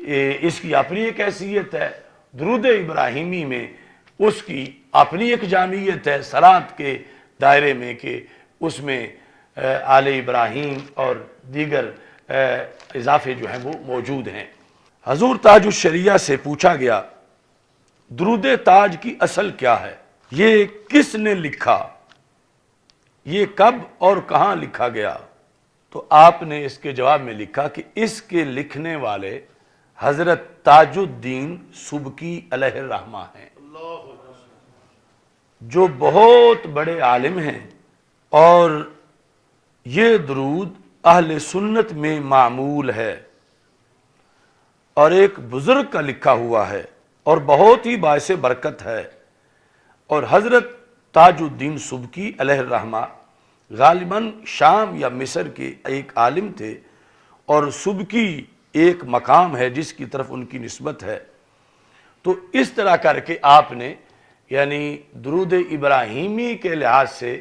اس کی اپنی ایک حیثیت ہے، درود ابراہیمی میں اس کی اپنی ایک جامعیت ہے صلاۃ کے دائرے میں کہ اس میں آل ابراہیم اور دیگر اضافے جو ہیں وہ موجود ہیں۔ حضور تاج الشریعہ سے پوچھا گیا درود تاج کی اصل کیا ہے، یہ کس نے لکھا، یہ کب اور کہاں لکھا گیا؟ تو آپ نے اس کے جواب میں لکھا کہ اس کے لکھنے والے حضرت تاج الدین سبکی علیہ الرحمہ ہیں، جو بہت بڑے عالم ہیں، اور یہ درود اہل سنت میں معمول ہے اور ایک بزرگ کا لکھا ہوا ہے اور بہت ہی باعث برکت ہے۔ اور حضرت تاج الدین سبکی علیہ الرحمہ غالباً شام یا مصر کے ایک عالم تھے، اور سبکی ایک مقام ہے جس کی طرف ان کی نسبت ہے۔ تو اس طرح کر کے آپ نے یعنی درود ابراہیمی کے لحاظ سے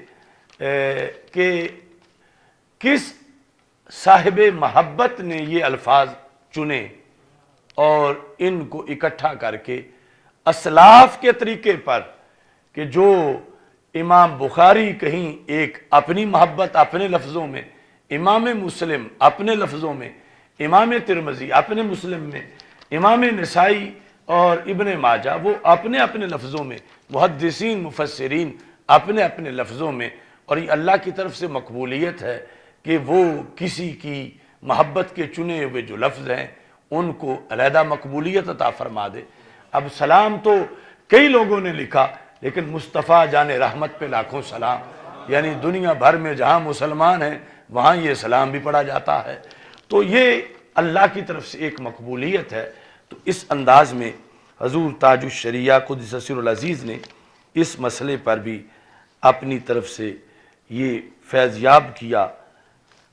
کہ کس صاحب محبت نے یہ الفاظ چنے اور ان کو اکٹھا کر کے اسلاف کے طریقے پر، کہ جو امام بخاری کہیں ایک اپنی محبت اپنے لفظوں میں، امام مسلم اپنے لفظوں میں، امام ترمذی اپنے مسلم میں، امام نسائی اور ابن ماجہ وہ اپنے اپنے لفظوں میں، محدثین مفسرین اپنے اپنے لفظوں میں، اور یہ اللہ کی طرف سے مقبولیت ہے کہ وہ کسی کی محبت کے چنے ہوئے جو لفظ ہیں ان کو علیحدہ مقبولیت عطا فرما دے۔ اب سلام تو کئی لوگوں نے لکھا، لیکن مصطفیٰ جان رحمت پہ لاکھوں سلام، یعنی دنیا بھر میں جہاں مسلمان ہیں وہاں یہ سلام بھی پڑھا جاتا ہے، تو یہ اللہ کی طرف سے ایک مقبولیت ہے۔ تو اس انداز میں حضور تاج الشریعہ قدس سر العزیز نے اس مسئلے پر بھی اپنی طرف سے یہ فیض یاب کیا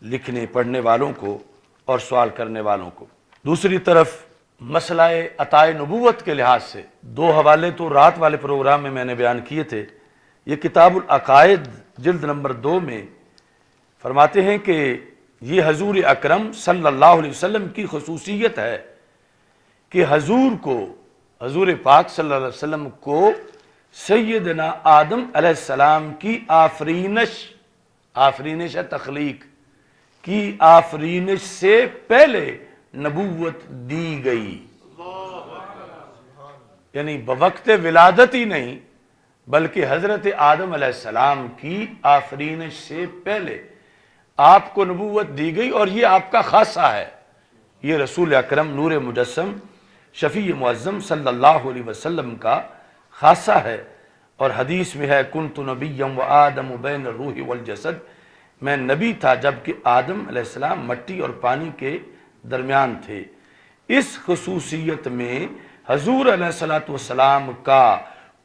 لکھنے پڑھنے والوں کو اور سوال کرنے والوں کو۔ دوسری طرف مسئلہ عطاء نبوت کے لحاظ سے دو حوالے تو رات والے پروگرام میں نے بیان کیے تھے۔ یہ کتاب العقائد جلد نمبر 2 میں فرماتے ہیں کہ یہ حضور اکرم صلی اللہ علیہ وسلم کی خصوصیت ہے کہ حضور پاک صلی اللہ علیہ وسلم کو سیدنا آدم علیہ السلام کی آفرینش تخلیق کی آفرینش سے پہلے نبوت دی گئی، یعنی بوقت ولادت ہی نہیں بلکہ حضرت آدم علیہ السلام کی آفرینش سے پہلے آپ کو نبوت دی گئی، اور یہ آپ کا خاصہ ہے۔ یہ رسول اکرم نور مجسم شفیع معظم صلی اللہ علیہ وسلم کا خاصہ ہے۔ اور حدیث میں ہے کنت نبیا وآدم بین الروح والجسد، میں نبی تھا جبکہ آدم علیہ السلام مٹی اور پانی کے درمیان تھے۔ اس خصوصیت میں حضور علیہ السلام کا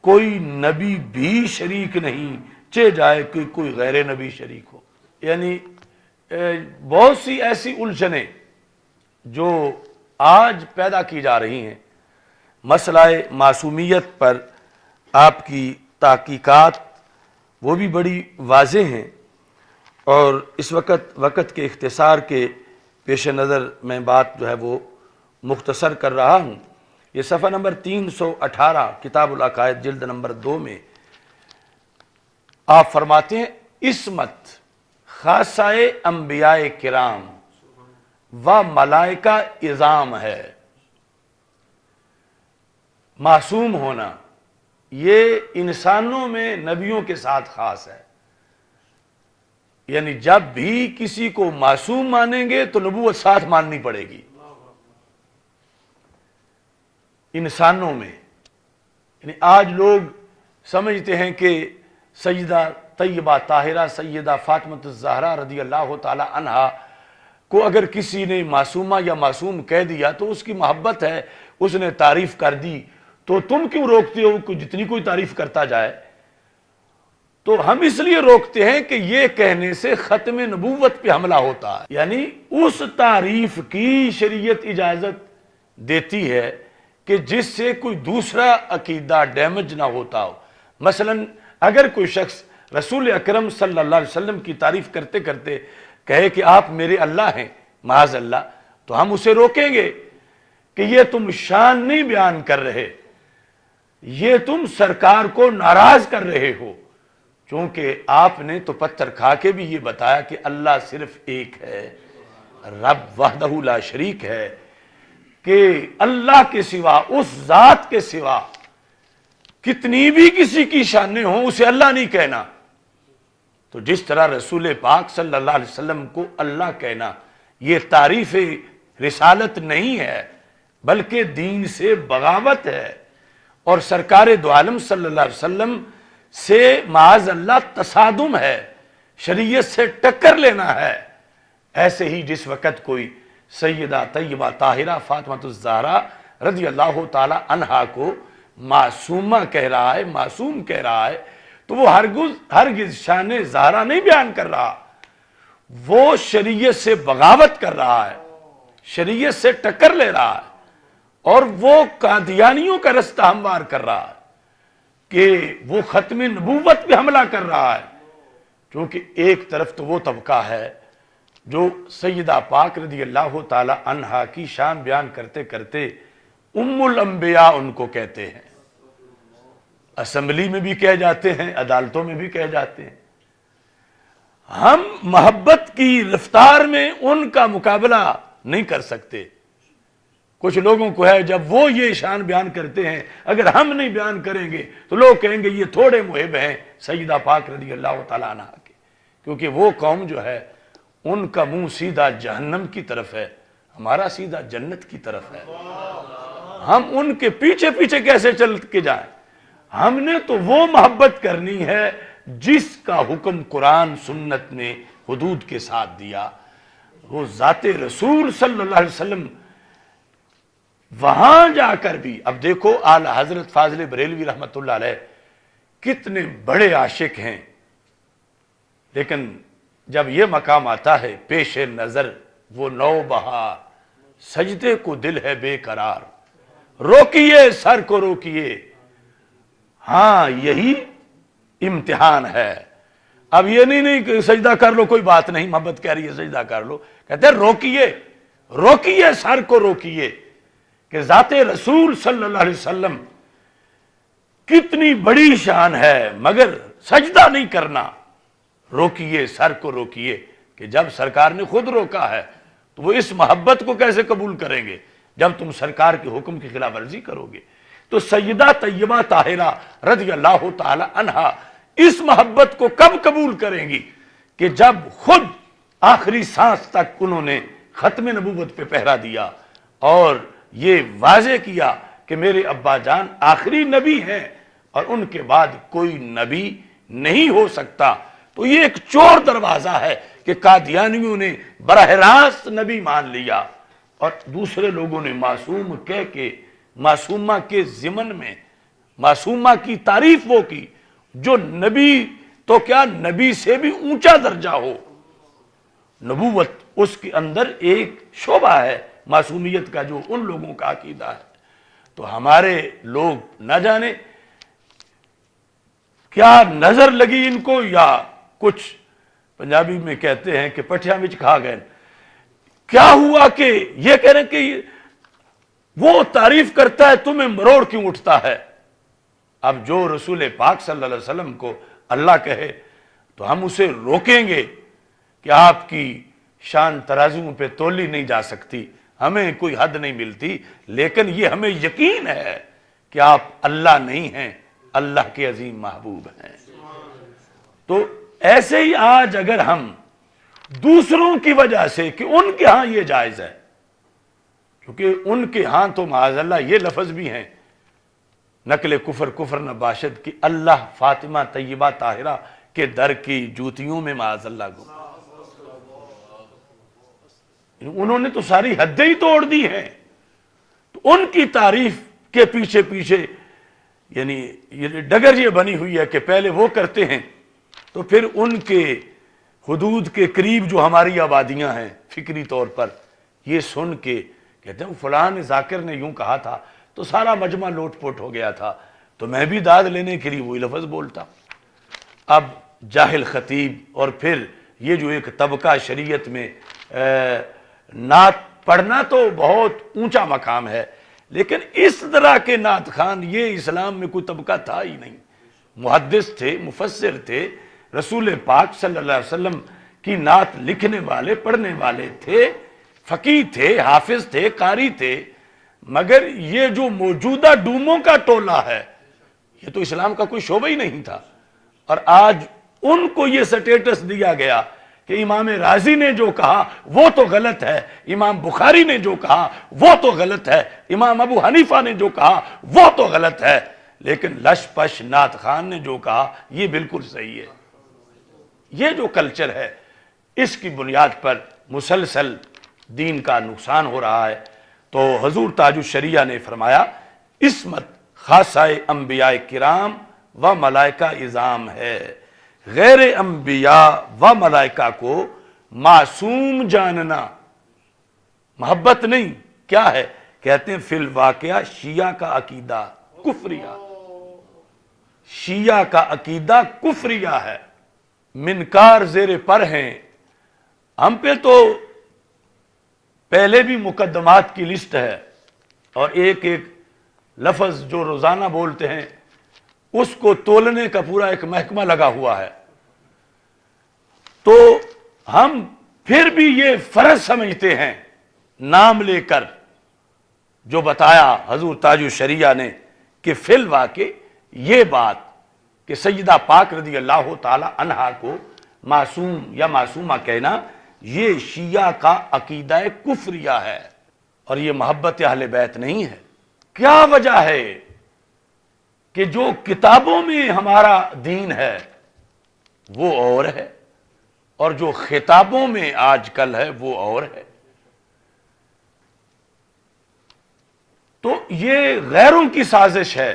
کوئی نبی بھی شریک نہیں، چہ جائے کہ کوئی غیر نبی شریک ہو۔ یعنی بہت سی ایسی الجھنیں جو آج پیدا کی جا رہی ہیں، مسئلہ معصومیت پر آپ کی تحقیقات وہ بھی بڑی واضح ہیں، اور اس وقت کے اختصار کے پیش نظر میں بات جو ہے وہ مختصر کر رہا ہوں۔ یہ صفحہ نمبر 318 کتاب العقائد جلد نمبر 2 میں آپ فرماتے ہیں عصمت خاصہ انبیاء کرام و ملائکہ اعظام ہے۔ معصوم ہونا یہ انسانوں میں نبیوں کے ساتھ خاص ہے، یعنی جب بھی کسی کو معصوم مانیں گے تو نبوت ساتھ ماننی پڑے گی۔ انسانوں میں یعنی آج لوگ سمجھتے ہیں کہ سیدہ طیبہ طاہرہ سیدہ فاطمہ الزہرا رضی اللہ تعالی عنہا کو اگر کسی نے معصومہ یا معصوم کہہ دیا تو اس کی محبت ہے، اس نے تعریف کر دی، تو تم کیوں روکتے ہو کہ جتنی کوئی تعریف کرتا جائے؟ تو ہم اس لیے روکتے ہیں کہ یہ کہنے سے ختم نبوت پہ حملہ ہوتا ہے، یعنی اس تعریف کی شریعت اجازت دیتی ہے کہ جس سے کوئی دوسرا عقیدہ ڈیمیج نہ ہوتا ہو۔ مثلا اگر کوئی شخص رسول اکرم صلی اللہ علیہ وسلم کی تعریف کرتے کرتے کہے کہ آپ میرے اللہ ہیں، معاذ اللہ، تو ہم اسے روکیں گے کہ یہ تم شان نہیں بیان کر رہے، یہ تم سرکار کو ناراض کر رہے ہو، چونکہ آپ نے تو پتھر کھا کے بھی یہ بتایا کہ اللہ صرف ایک ہے، رب وحدہ لا شریک ہے، کہ اللہ کے سوا، اس ذات کے سوا کتنی بھی کسی کی شانیں ہوں اسے اللہ نہیں کہنا۔ تو جس طرح رسول پاک صلی اللہ علیہ وسلم کو اللہ کہنا یہ تعریف رسالت نہیں ہے بلکہ دین سے بغاوت ہے، اور سرکار دو عالم صلی اللہ علیہ وسلم سے معاذ اللہ تصادم ہے، شریعت سے ٹکر لینا ہے۔ ایسے ہی جس وقت کوئی سیدہ طیبہ طاہرہ فاطمہ الزہرا رضی اللہ تعالی عنہا کو معصومہ کہہ رہا ہے، معصوم کہہ رہا ہے، تو وہ ہرگز شان زہرا نہیں بیان کر رہا، وہ شریعت سے بغاوت کر رہا ہے، شریعت سے ٹکر لے رہا ہے، اور وہ قادیانیوں کا رستہ ہموار کر رہا ہے کہ وہ ختم نبوت پہ حملہ کر رہا ہے، کیونکہ ایک طرف تو وہ طبقہ ہے جو سیدہ پاک رضی اللہ تعالی عنہا کی شان بیان کرتے کرتے ام الانبیاء ان کو کہتے ہیں، اسمبلی میں بھی کہہ جاتے ہیں، عدالتوں میں بھی کہہ جاتے ہیں۔ ہم محبت کی رفتار میں ان کا مقابلہ نہیں کر سکتے۔ کچھ لوگوں کو ہے جب وہ یہ شان بیان کرتے ہیں اگر ہم نہیں بیان کریں گے تو لوگ کہیں گے یہ تھوڑے محب ہیں سیدہ پاک رضی اللہ تعالیٰ عنہ کے، کیونکہ وہ قوم جو ہے ان کا منہ سیدھا جہنم کی طرف ہے، ہمارا سیدھا جنت کی طرف ہے۔ ہم ان کے پیچھے پیچھے کیسے چل کے جائیں؟ ہم نے تو وہ محبت کرنی ہے جس کا حکم قرآن سنت نے حدود کے ساتھ دیا، وہ ذات رسول صلی اللہ علیہ وسلم۔ وہاں جا کر بھی اب دیکھو اعلی حضرت فاضل بریلوی رحمۃ اللہ علیہ کتنے بڑے عاشق ہیں، لیکن جب یہ مقام آتا ہے پیش نظر وہ نو بہار، سجدے کو دل ہے بے قرار، روکیے سر کو روکیے، ہاں یہی امتحان ہے۔ اب یہ نہیں کہ سجدہ کر لو کوئی بات نہیں، محبت کہہ رہی ہے سجدہ کر لو، کہتے ہیں روکیے، روکیے سر کو روکیے، کہ ذات رسول صلی اللہ علیہ وسلم کتنی بڑی شان ہے مگر سجدہ نہیں کرنا، روکیے سر کو روکیے، کہ جب سرکار نے خود روکا ہے تو وہ اس محبت کو کیسے قبول کریں گے جب تم سرکار کے حکم کی خلاف ورزی کرو گے۔ تو سیدہ طیبہ طاہرہ رضی اللہ تعالی عنہا اس محبت کو کب قبول کریں گی کہ جب خود آخری سانس تک انہوں نے ختم نبوت پہ پہرا دیا اور یہ واضح کیا کہ میرے ابا جان آخری نبی ہیں اور ان کے بعد کوئی نبی نہیں ہو سکتا۔ تو یہ ایک چور دروازہ ہے کہ قادیانیوں نے براہ راست نبی مان لیا اور دوسرے لوگوں نے معصوم کہہ کے معصومہ کے ضمن میں معصومہ کی تعریف وہ کی جو نبی تو کیا نبی سے بھی اونچا درجہ ہو، نبوت اس کے اندر ایک شعبہ ہے معصومیت کا جو ان لوگوں کا عقیدہ ہے۔ تو ہمارے لوگ نہ جانے کیا نظر لگی ان کو، یا کچھ پنجابی میں کہتے ہیں کہ پٹھیاں وچ کھا گئے، کیا ہوا کہ یہ کہہ رہے ہیں کہ وہ تعریف کرتا ہے تمہیں مروڑ کیوں اٹھتا ہے۔ اب جو رسول پاک صلی اللہ علیہ وسلم کو اللہ کہے تو ہم اسے روکیں گے کہ آپ کی شان ترازیوں پہ تولی نہیں جا سکتی، ہمیں کوئی حد نہیں ملتی، لیکن یہ ہمیں یقین ہے کہ آپ اللہ نہیں ہیں، اللہ کے عظیم محبوب ہیں۔ تو ایسے ہی آج اگر ہم دوسروں کی وجہ سے کہ ان کے ہاں یہ جائز ہے، کیونکہ ان کے ہاں تو معاذ اللہ یہ لفظ بھی ہیں نقل کفر کفر نباشد کی اللہ فاطمہ طیبہ طاہرہ کے در کی جوتیوں میں معاذ اللہ کو، انہوں نے تو ساری حدیں ہی توڑ دی ہیں۔ تو ان کی تعریف کے پیچھے پیچھے یعنی یہ ڈگر یہ بنی ہوئی ہے کہ پہلے وہ کرتے ہیں تو پھر ان کے حدود کے قریب جو ہماری آبادیاں ہیں فکری طور پر یہ سن کے کہتے ہیں فلان ذاکر نے یوں کہا تھا تو سارا مجمع لوٹ پوٹ ہو گیا تھا، تو میں بھی داد لینے کے لیے وہی لفظ بولتا۔ اب جاہل خطیب اور پھر یہ جو ایک طبقہ شریعت میں نعت پڑھنا تو بہت اونچا مقام ہے، لیکن اس طرح کے نعت خوان یہ اسلام میں کوئی طبقہ تھا ہی نہیں۔ محدث تھے، مفسر تھے، رسول پاک صلی اللہ علیہ وسلم کی نعت لکھنے والے، پڑھنے والے تھے، فقیہ تھے، حافظ تھے، قاری تھے، مگر یہ جو موجودہ ڈوموں کا ٹولہ ہے یہ تو اسلام کا کوئی شعبہ ہی نہیں تھا۔ اور آج ان کو یہ سٹیٹس دیا گیا کہ امام رازی نے جو کہا وہ تو غلط ہے، امام بخاری نے جو کہا وہ تو غلط ہے، امام ابو حنیفہ نے جو کہا وہ تو غلط ہے، لیکن لش پش نعت خوان نے جو کہا یہ بالکل صحیح ہے۔ یہ جو کلچر ہے اس کی بنیاد پر مسلسل دین کا نقصان ہو رہا ہے۔ تو حضور تاج الشریعہ نے فرمایا عصمت خاصہ انبیاء کرام و ملائکہ اعظام ہے، غیر انبیاء و ملائکہ کو معصوم جاننا محبت نہیں، کیا ہے؟ کہتے ہیں فی الواقعہ شیعہ کا عقیدہ کفریہ، شیعہ کا عقیدہ کفریہ ہے، منکار زیر پر ہیں۔ ہم پہ تو پہلے بھی مقدمات کی لسٹ ہے، اور ایک ایک لفظ جو روزانہ بولتے ہیں اس کو تولنے کا پورا ایک محکمہ لگا ہوا ہے۔ تو ہم پھر بھی یہ فرض سمجھتے ہیں نام لے کر جو بتایا حضور تاج الشریعہ نے کہ فی الواقع یہ بات کہ سیدہ پاک رضی اللہ تعالی عنہا کو معصوم یا معصومہ کہنا یہ شیعہ کا عقیدہ کفریہ ہے، اور یہ محبت اہل بیت نہیں ہے۔ کیا وجہ ہے کہ جو کتابوں میں ہمارا دین ہے وہ اور ہے، اور جو خطابوں میں آج کل ہے وہ اور ہے؟ تو یہ غیروں کی سازش ہے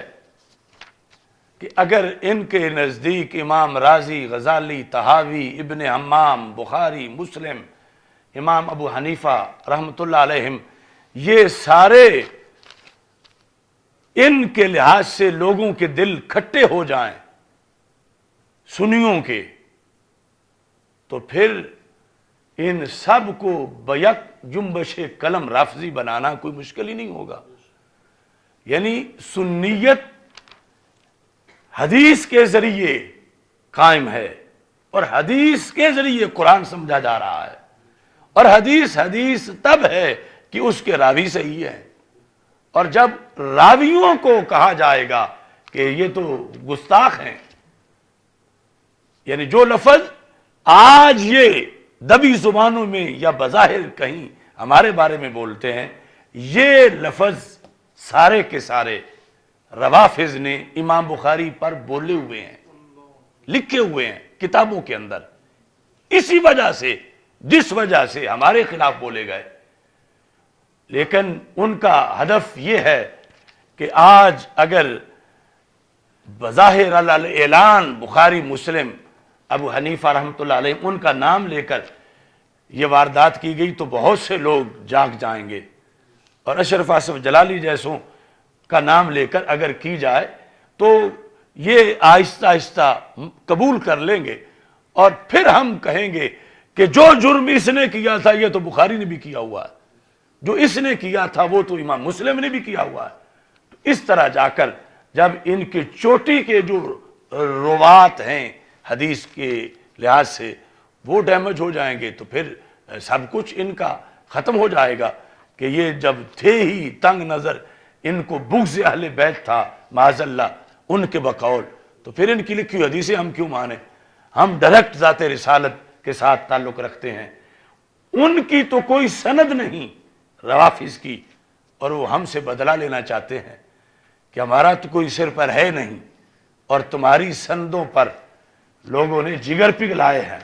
کہ اگر ان کے نزدیک امام رازی، غزالی، طحاوی، ابن حمام، بخاری، مسلم، امام ابو حنیفہ رحمۃ اللہ علیہم یہ سارے ان کے لحاظ سے لوگوں کے دل کھٹے ہو جائیں سنیوں کے، تو پھر ان سب کو بیک جنبش قلم رافضی بنانا کوئی مشکل ہی نہیں ہوگا۔ یعنی سنیت حدیث کے ذریعے قائم ہے، اور حدیث کے ذریعے قرآن سمجھا جا رہا ہے، اور حدیث تب ہے کہ اس کے راوی صحیح ہے۔ اور جب راویوں کو کہا جائے گا کہ یہ تو گستاخ ہیں، یعنی جو لفظ آج یہ دبی زبانوں میں یا بظاہر کہیں ہمارے بارے میں بولتے ہیں، یہ لفظ سارے کے سارے روافض نے امام بخاری پر بولے ہوئے ہیں، لکھے ہوئے ہیں کتابوں کے اندر، اسی وجہ سے جس وجہ سے ہمارے خلاف بولے گئے۔ لیکن ان کا ہدف یہ ہے کہ آج اگر بظاہر اعلان بخاری، مسلم، ابو حنیفہ رحمۃ اللہ علیہ ان کا نام لے کر یہ واردات کی گئی تو بہت سے لوگ جاگ جائیں گے، اور اشرف آصف جلالی جیسوں کا نام لے کر اگر کی جائے تو یہ آہستہ آہستہ قبول کر لیں گے، اور پھر ہم کہیں گے کہ جو جرم اس نے کیا تھا یہ تو بخاری نے بھی کیا ہوا ہے، جو اس نے کیا تھا وہ تو امام مسلم نے بھی کیا ہوا ہے۔ تو اس طرح جا کر جب ان کے چوٹی کے جو روات ہیں حدیث کے لحاظ سے وہ ڈیمیج ہو جائیں گے تو پھر سب کچھ ان کا ختم ہو جائے گا کہ یہ جب تھے ہی تنگ نظر، ان کو بغض اہل بیت تھا معاذ اللہ ان کے بقول، تو پھر ان کی لکھی حدیثیں ہم کیوں مانیں؟ ہم ڈائریکٹ ذات رسالت کے ساتھ تعلق رکھتے ہیں، ان کی تو کوئی سند نہیں روافض کی، اور وہ ہم سے بدلہ لینا چاہتے ہیں کہ ہمارا تو کوئی سر پر ہے نہیں، اور تمہاری سندوں پر لوگوں نے جگر پگھلائے ہیں،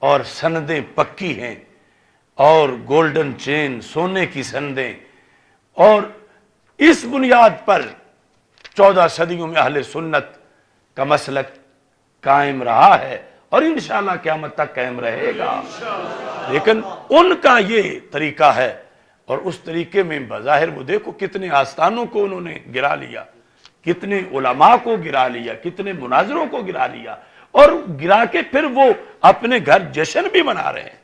اور سندیں پکی ہیں، اور گولڈن چین سونے کی سندیں، اور اس بنیاد پر 14 صدیوں میں اہل سنت کا مسلک قائم رہا ہے، اور انشاءاللہ قیامت تک قائم رہے گا۔ لیکن ان کا یہ طریقہ ہے، اور اس طریقے میں بظاہر وہ دیکھو کتنے آستانوں کو انہوں نے گرا لیا، کتنے علماء کو گرا لیا، کتنے مناظروں کو گرا لیا، اور گرا کے پھر وہ اپنے گھر جشن بھی منا رہے ہیں۔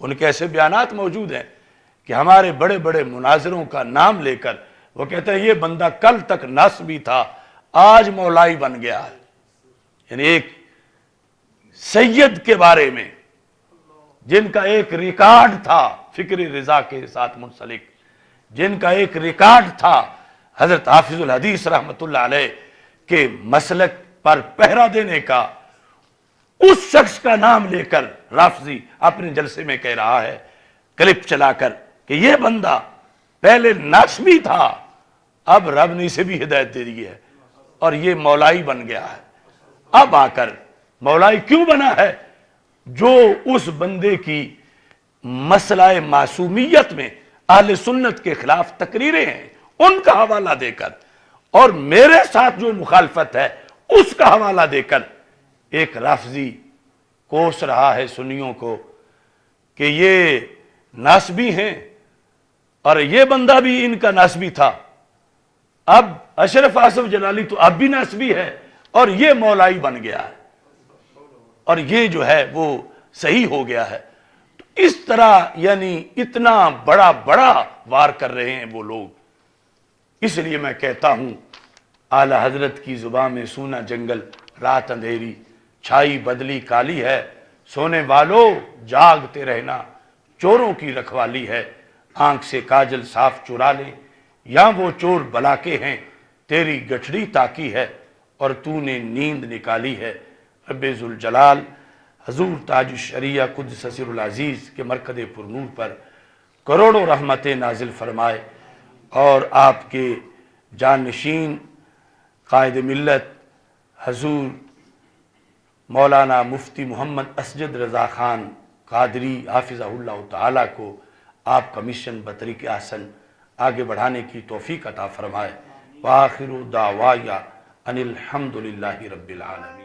ان کے ایسے بیانات موجود ہیں کہ ہمارے بڑے بڑے مناظروں کا نام لے کر وہ کہتے ہیں یہ بندہ کل تک نسبی تھا آج مولائی بن گیا ہے. یعنی ایک سید کے بارے میں جن کا ایک ریکارڈ تھا فکری رضا کے ساتھ منسلک، جن کا ایک ریکارڈ تھا حضرت حافظ الحدیث رحمت اللہ علیہ کے مسلک پر پہرا دینے کا، اس شخص کا نام لے کر رافضی اپنے جلسے میں کہہ رہا ہے کلپ چلا کر کہ یہ بندہ پہلے ناسبی تھا اب رب نے اسے بھی ہدایت دے دی ہے اور یہ مولائی بن گیا ہے. اب آ کر مولائی کیوں بنا ہے؟ جو اس بندے کی مسئلہ معصومیت میں اہل سنت کے خلاف تقریریں ہیں ان کا حوالہ دے کر اور میرے ساتھ جو مخالفت ہے اس کا حوالہ دے کر ایک رافضی کوس رہا ہے سنیوں کو کہ یہ ناسبی ہیں اور یہ بندہ بھی ان کا ناسبی تھا. اب اشرف آصف جلالی تو اب بھی ناسبی ہے اور یہ مولائی بن گیا ہے اور یہ جو ہے وہ صحیح ہو گیا ہے. تو اس طرح یعنی اتنا بڑا وار کر رہے ہیں وہ لوگ. اس لیے میں کہتا ہوں اعلی حضرت کی زبان میں سونا جنگل رات اندھیری چھائی بدلی کالی ہے، سونے والو جاگتے رہنا چوروں کی رکھوالی ہے. آنکھ سے کاجل صاف چرا لیں یا وہ چور بلا کے ہیں، تیری گٹھڑی تاکی ہے اور تو نے نیند نکالی ہے. رب ذوالجلال حضور تاج الشریعہ قدس سر العزیز کے مرکز پرنور پر کروڑوں رحمتیں نازل فرمائے اور آپ کے جانشین قائد ملت حضور مولانا مفتی محمد اسجد رضا خان قادری حافظہ اللہ تعالیٰ کو آپ کا مشن بطریق احسن آگے بڑھانے کی توفیق عطا فرمائے. وآخر دعوایا ان الحمد للہ رب العالمین.